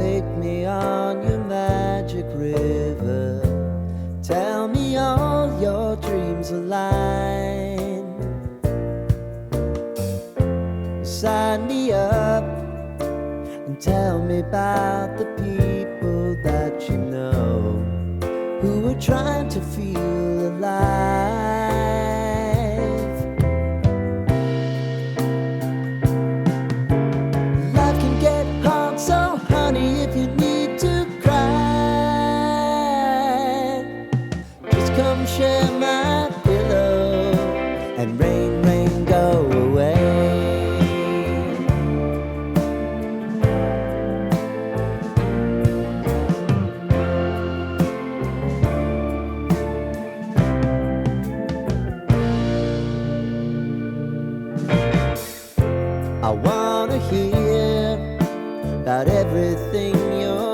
take me on your magic river. Tell me all your dreams align. Sign me up and tell me about the people that you know who are trying to feel alive. Life can get hard, so honey, if you need to cry, just come share my pillow and rain, rain, go away. I wanna hear about everything you're